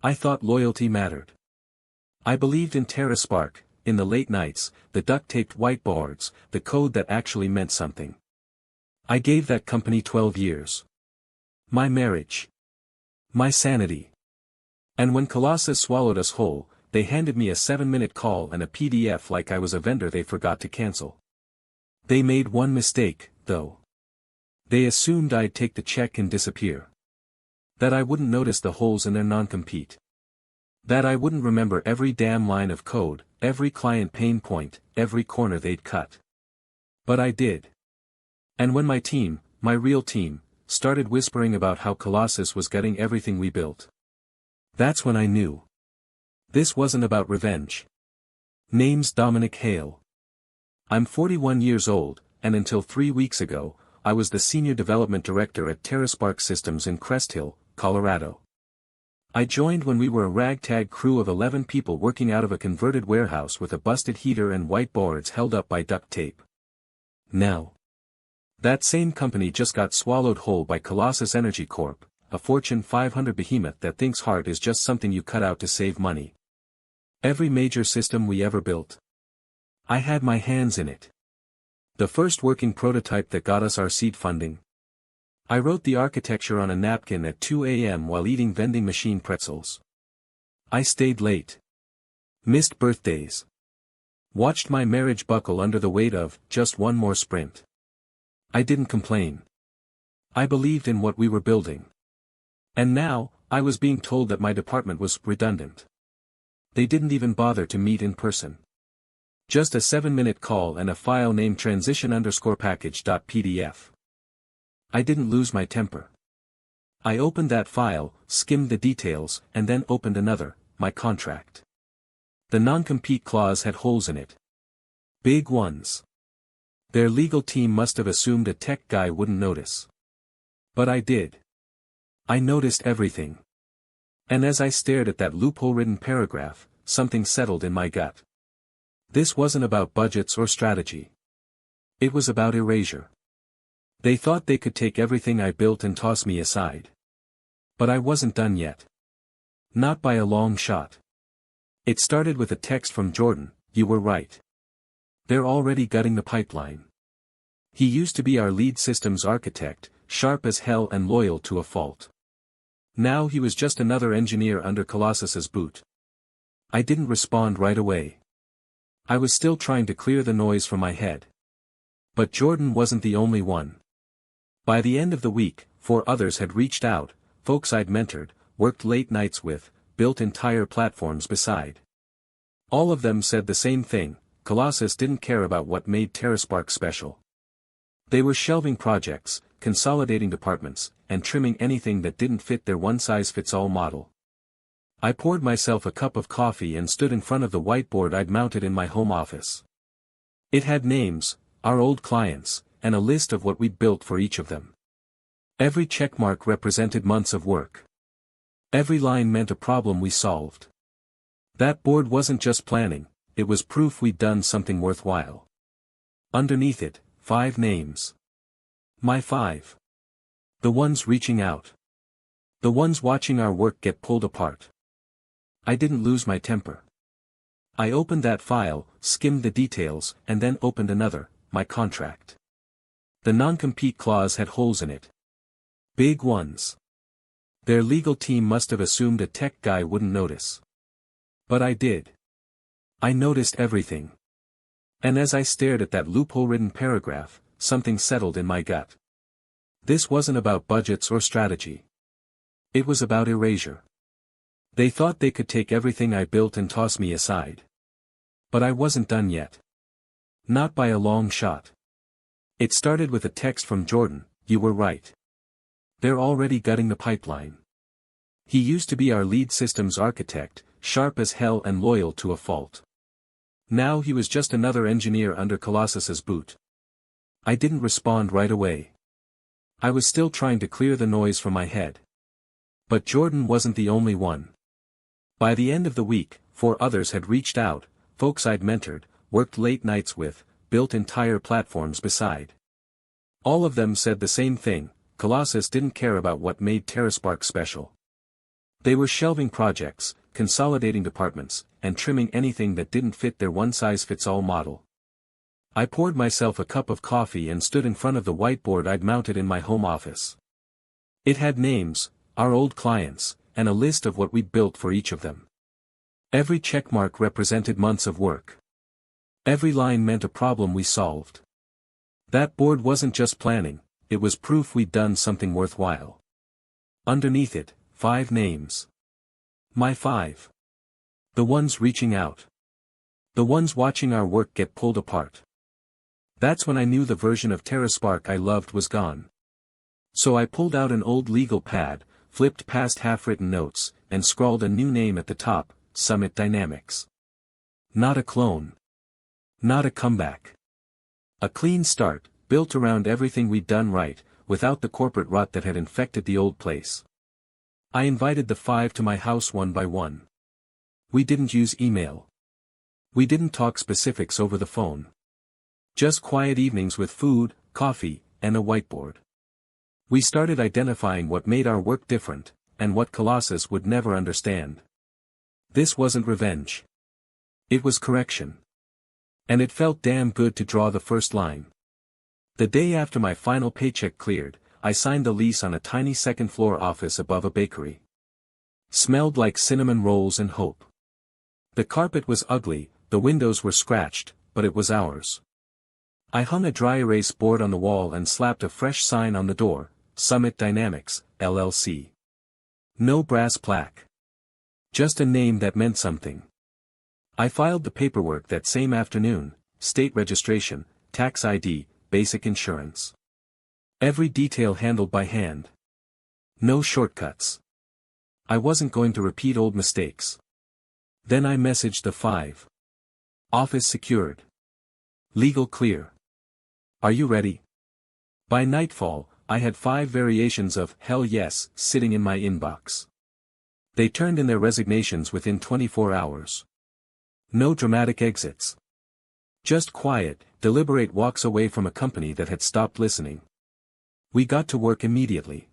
I thought loyalty mattered. I believed in TerraSpark, in the late nights, the duct-taped whiteboards, the code that actually meant something. I gave that company 12 years. My marriage. My sanity. And when Colossus swallowed us whole, they handed me a 7-minute call and a PDF like I was a vendor they forgot to cancel. They made one mistake, though. They assumed I'd take the check and disappear. That I wouldn't notice the holes in their non-compete. That I wouldn't remember every damn line of code, every client pain point, every corner they'd cut. But I did. And when my team, my real team, started whispering about how Colossus was gutting everything we built, that's when I knew. This wasn't about revenge. Name's Dominic Hale. I'm 41 years old, and until 3 weeks ago, I was the Senior Development Director at TerraSpark Systems in Crest Hill, Colorado. I joined when we were a ragtag crew of 11 people working out of a converted warehouse with a busted heater and whiteboards held up by duct tape. Now, that same company just got swallowed whole by Colossus Energy Corp., a Fortune 500 behemoth that thinks hard is just something you cut out to save money. Every major system we ever built, I had my hands in it. The first working prototype that got us our seed funding. I wrote the architecture on a napkin at 2 a.m. while eating vending machine pretzels. I stayed late. Missed birthdays. Watched my marriage buckle under the weight of just one more sprint. I didn't complain. I believed in what we were building. And now, I was being told that my department was redundant. They didn't even bother to meet in person. Just a 7-minute call and a file named transition_package.pdf. I didn't lose my temper. I opened that file, skimmed the details, and then opened another, my contract. The non-compete clause had holes in it. Big ones. Their legal team must have assumed a tech guy wouldn't notice. But I did. I noticed everything. And as I stared at that loophole-ridden paragraph, something settled in my gut. This wasn't about budgets or strategy. It was about erasure. They thought they could take everything I built and toss me aside. But I wasn't done yet. Not by a long shot. It started with a text from Jordan, "You were right. They're already gutting the pipeline." He used to be our lead systems architect, sharp as hell and loyal to a fault. Now he was just another engineer under Colossus's boot. I didn't respond right away. I was still trying to clear the noise from my head. But Jordan wasn't the only one. By the end of the week, 4 others had reached out, folks I'd mentored, worked late nights with, built entire platforms beside. All of them said the same thing: Colossus didn't care about what made TerraSpark special. They were shelving projects, consolidating departments, and trimming anything that didn't fit their one-size-fits-all model. I poured myself a cup of coffee and stood in front of the whiteboard I'd mounted in my home office. It had names, our old clients, and a list of what we'd built for each of them. Every checkmark represented months of work. Every line meant a problem we solved. That board wasn't just planning, it was proof we'd done something worthwhile. Underneath it, 5 names. My 5. The ones reaching out. The ones watching our work get pulled apart. I didn't lose my temper. I opened that file, skimmed the details, and then opened another, my contract. The non-compete clause had holes in it. Big ones. Their legal team must have assumed a tech guy wouldn't notice. But I did. I noticed everything. And as I stared at that loophole-ridden paragraph, something settled in my gut. This wasn't about budgets or strategy. It was about erasure. They thought they could take everything I built and toss me aside. But I wasn't done yet. Not by a long shot. It started with a text from Jordan, "You were right. They're already gutting the pipeline." He used to be our lead systems architect, sharp as hell and loyal to a fault. Now he was just another engineer under Colossus's boot. I didn't respond right away. I was still trying to clear the noise from my head. But Jordan wasn't the only one. By the end of the week, 4 others had reached out, folks I'd mentored, worked late nights with, built entire platforms beside. All of them said the same thing: Colossus didn't care about what made TerraSpark special. They were shelving projects, consolidating departments, and trimming anything that didn't fit their one-size-fits-all model. I poured myself a cup of coffee and stood in front of the whiteboard I'd mounted in my home office. It had names, our old clients, and a list of what we'd built for each of them. Every checkmark represented months of work. Every line meant a problem we solved. That board wasn't just planning, it was proof we'd done something worthwhile. Underneath it, 5 names. My 5. The ones reaching out. The ones watching our work get pulled apart. That's when I knew the version of TerraSpark I loved was gone. So I pulled out an old legal pad, flipped past half-written notes, and scrawled a new name at the top, Summit Dynamics. Not a clone. Not a comeback. A clean start, built around everything we'd done right, without the corporate rot that had infected the old place. I invited the 5 to my house one by one. We didn't use email. We didn't talk specifics over the phone. Just quiet evenings with food, coffee, and a whiteboard. We started identifying what made our work different, and what Colossus would never understand. This wasn't revenge. It was correction. And it felt damn good to draw the first line. The day after my final paycheck cleared, I signed a lease on a tiny second-floor office above a bakery. Smelled like cinnamon rolls and hope. The carpet was ugly, the windows were scratched, but it was ours. I hung a dry erase board on the wall and slapped a fresh sign on the door, Summit Dynamics, LLC. No brass plaque. Just a name that meant something. I filed the paperwork that same afternoon, state registration, tax ID, basic insurance. Every detail handled by hand. No shortcuts. I wasn't going to repeat old mistakes. Then I messaged the 5. Office secured. Legal clear. Are you ready? By nightfall, I had 5 variations of hell yes sitting in my inbox. They turned in their resignations within 24 hours. No dramatic exits. Just quiet, deliberate walks away from a company that had stopped listening. We got to work immediately.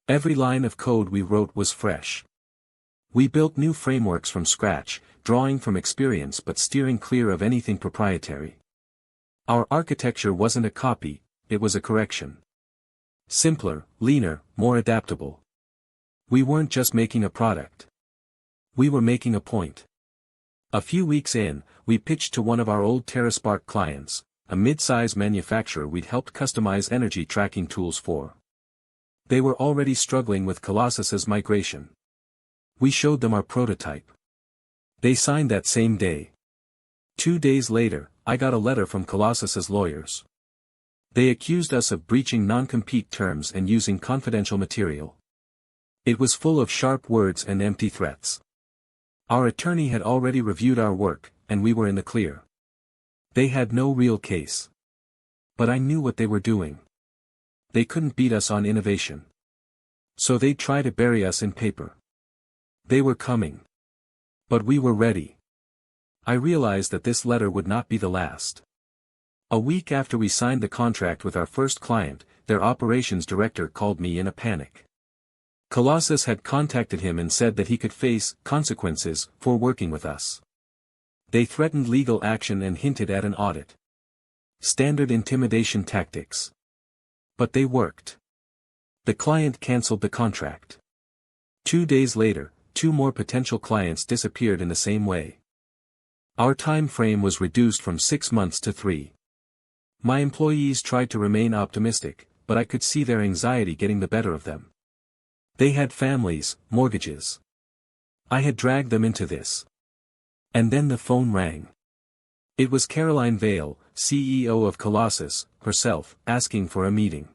Every line of code we wrote was fresh. We built new frameworks from scratch, drawing from experience but steering clear of anything proprietary. Our architecture wasn't a copy, it was a correction. Simpler, leaner, more adaptable. We weren't just making a product. We were making a point. A few weeks in, we pitched to one of our old TerraSpark clients, a mid-size manufacturer we'd helped customize energy tracking tools for. They were already struggling with Colossus's migration. We showed them our prototype. They signed that same day. 2 days later, I got a letter from Colossus's lawyers. They accused us of breaching non-compete terms and using confidential material. It was full of sharp words and empty threats. Our attorney had already reviewed our work, and we were in the clear. They had no real case. But I knew what they were doing. They couldn't beat us on innovation. So they'd try to bury us in paper. They were coming. But we were ready. I realized that this letter would not be the last. A week after we signed the contract with our first client, their operations director called me in a panic. Colossus had contacted him and said that he could face consequences for working with us. They threatened legal action and hinted at an audit. Standard intimidation tactics. But they worked. The client canceled the contract. 2 days later, 2 more potential clients disappeared in the same way. Our time frame was reduced from 6 months to 3. My employees tried to remain optimistic, but I could see their anxiety getting the better of them. They had families, mortgages. I had dragged them into this. And then the phone rang. It was Caroline Vale, CEO of Colossus, herself, asking for a meeting.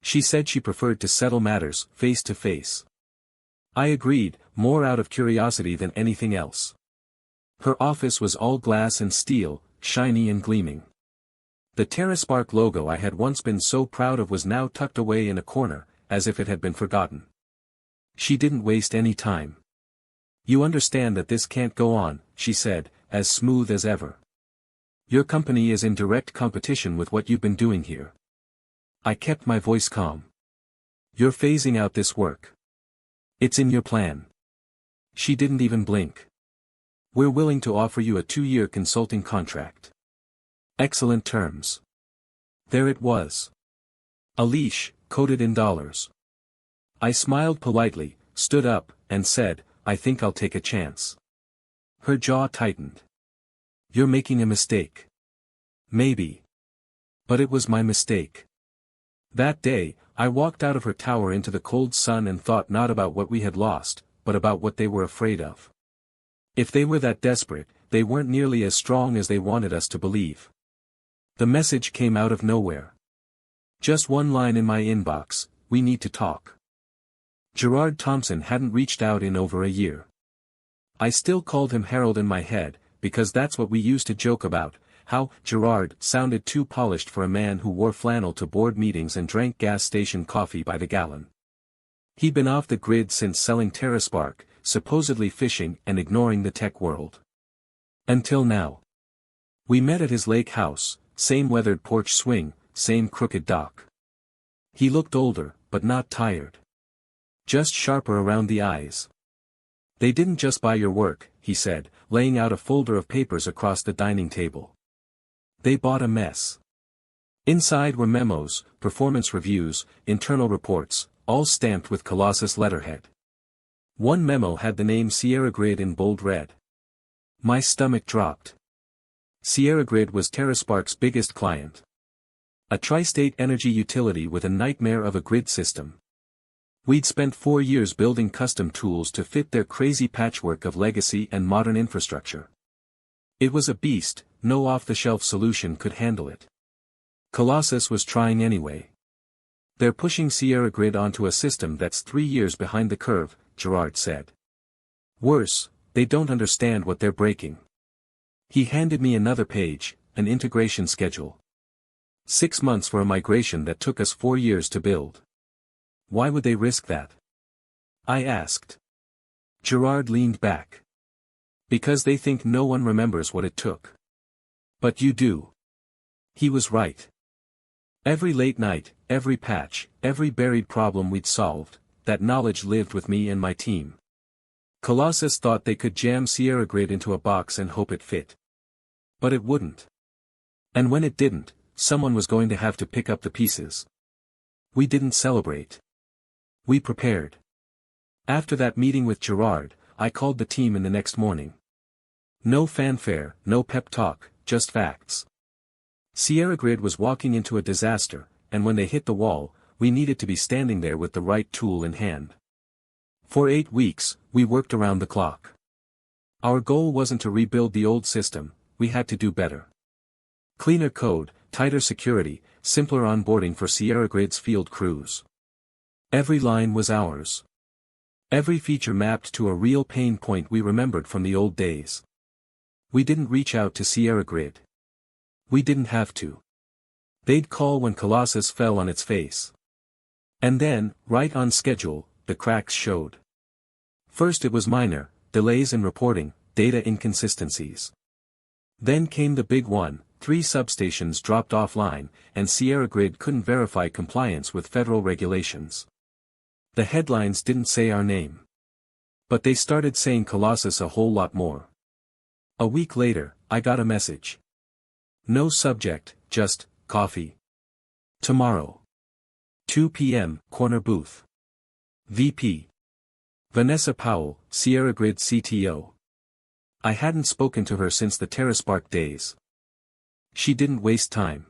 She said she preferred to settle matters face to face. I agreed, more out of curiosity than anything else. Her office was all glass and steel, shiny and gleaming. The TerraSpark logo I had once been so proud of was now tucked away in a corner, as if it had been forgotten. She didn't waste any time. You understand that this can't go on, she said, as smooth as ever. Your company is in direct competition with what you've been doing here. I kept my voice calm. You're phasing out this work. It's in your plan. She didn't even blink. We're willing to offer you a 2-year consulting contract. Excellent terms. There it was. A leash, coded in dollars. I smiled politely, stood up, and said, I think I'll take a chance. Her jaw tightened. You're making a mistake. Maybe. But it was my mistake. That day, I walked out of her tower into the cold sun and thought not about what we had lost, but about what they were afraid of. If they were that desperate, they weren't nearly as strong as they wanted us to believe. The message came out of nowhere. Just one line in my inbox, we need to talk. Gerard Thompson hadn't reached out in over a year. I still called him Harold in my head, because that's what we used to joke about, how Gerard sounded too polished for a man who wore flannel to board meetings and drank gas station coffee by the gallon. He'd been off the grid since selling TerraSpark, supposedly fishing and ignoring the tech world. Until now. We met at his lake house, same weathered porch swing, same crooked dock. He looked older, but not tired. Just sharper around the eyes. They didn't just buy your work, he said, laying out a folder of papers across the dining table. They bought a mess. Inside were memos, performance reviews, internal reports, all stamped with Colossus letterhead. One memo had the name Sierra Grid in bold red. My stomach dropped. Sierra Grid was TerraSpark's biggest client. A tri-state energy utility with a nightmare of a grid system. We'd spent 4 years building custom tools to fit their crazy patchwork of legacy and modern infrastructure. It was a beast, no off-the-shelf solution could handle it. Colossus was trying anyway. They're pushing Sierra Grid onto a system that's 3 years behind the curve, Gerard said. Worse, they don't understand what they're breaking. He handed me another page, an integration schedule. 6 months for a migration that took us 4 years to build. Why would they risk that? I asked. Gerard leaned back. Because they think no one remembers what it took. But you do. He was right. Every late night, every patch, every buried problem we'd solved, that knowledge lived with me and my team. Colossus thought they could jam Sierra Grid into a box and hope it fit. But it wouldn't. And when it didn't, someone was going to have to pick up the pieces. We didn't celebrate. We prepared. After that meeting with Gerard, I called the team in the next morning. No fanfare, no pep talk, just facts. Sierra Grid was walking into a disaster, and when they hit the wall, we needed to be standing there with the right tool in hand. For 8 weeks, we worked around the clock. Our goal wasn't to rebuild the old system, we had to do better. Cleaner code, tighter security, simpler onboarding for Sierra Grid's field crews. Every line was ours. Every feature mapped to a real pain point we remembered from the old days. We didn't reach out to Sierra Grid. We didn't have to. They'd call when Colossus fell on its face. And then, right on schedule, the cracks showed. First it was minor, delays in reporting, data inconsistencies. Then came the big one, 3 substations dropped offline, and Sierra Grid couldn't verify compliance with federal regulations. The headlines didn't say our name. But they started saying Colossus a whole lot more. A week later, I got a message. No subject, just, coffee. Tomorrow. 2 p.m., corner booth. VP. Vanessa Powell, Sierra Grid CTO. I hadn't spoken to her since the TerraSpark days. She didn't waste time.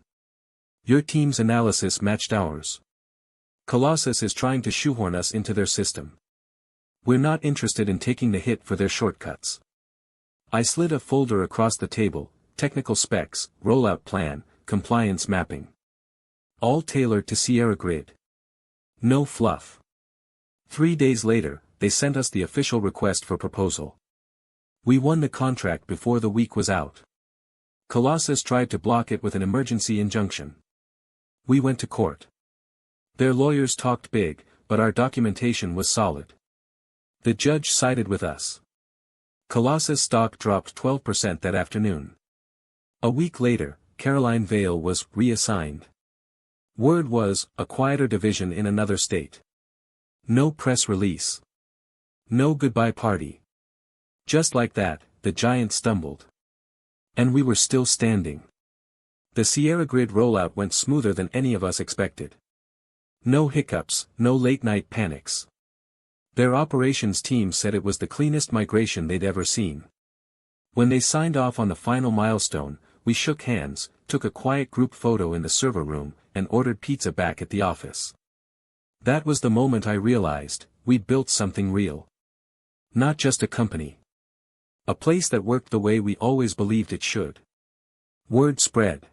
Your team's analysis matched ours. Colossus is trying to shoehorn us into their system. We're not interested in taking the hit for their shortcuts. I slid a folder across the table, technical specs, rollout plan, compliance mapping. All tailored to Sierra Grid. No fluff. 3 days later, they sent us the official request for proposal. We won the contract before the week was out. Colossus tried to block it with an emergency injunction. We went to court. Their lawyers talked big, but our documentation was solid. The judge sided with us. Colossus stock dropped 12% that afternoon. A week later, Caroline Vale was reassigned. Word was, a quieter division in another state. No press release. No goodbye party. Just like that, the giant stumbled. And we were still standing. The Sierra Grid rollout went smoother than any of us expected. No hiccups, no late-night panics. Their operations team said it was the cleanest migration they'd ever seen. When they signed off on the final milestone, we shook hands, took a quiet group photo in the server room, and ordered pizza back at the office. That was the moment I realized, we'd built something real. Not just a company. A place that worked the way we always believed it should. Word spread.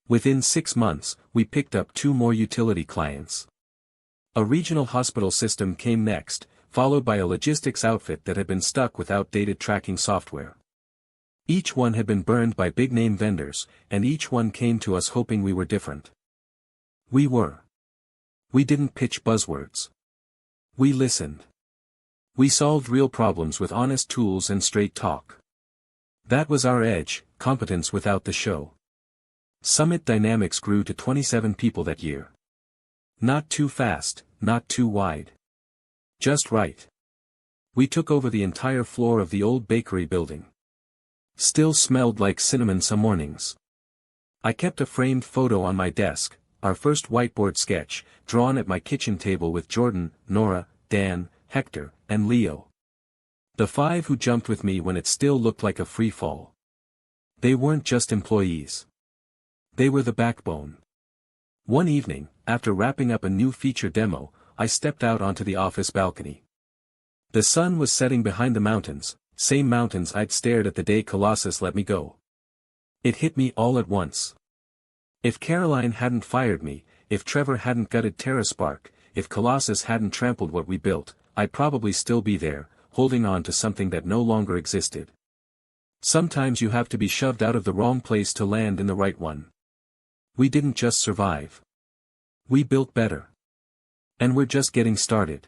Within 6 months, we picked up 2 more utility clients. A regional hospital system came next, followed by a logistics outfit that had been stuck with outdated tracking software. Each one had been burned by big-name vendors, and each one came to us hoping we were different. We were. We didn't pitch buzzwords. We listened. We solved real problems with honest tools and straight talk. That was our edge, competence without the show. Summit Dynamics grew to 27 people that year. Not too fast, not too wide. Just right. We took over the entire floor of the old bakery building. Still smelled like cinnamon some mornings. I kept a framed photo on my desk, our first whiteboard sketch, drawn at my kitchen table with Jordan, Nora, Dan, Hector, and Leo. The 5 who jumped with me when it still looked like a free fall. They weren't just employees. They were the backbone. One evening, after wrapping up a new feature demo, I stepped out onto the office balcony. The sun was setting behind the mountains, same mountains I'd stared at the day Colossus let me go. It hit me all at once. If Caroline hadn't fired me, if Trevor hadn't gutted TerraSpark, if Colossus hadn't trampled what we built, I'd probably still be there, holding on to something that no longer existed. Sometimes you have to be shoved out of the wrong place to land in the right one. We didn't just survive. We built better. And we're just getting started.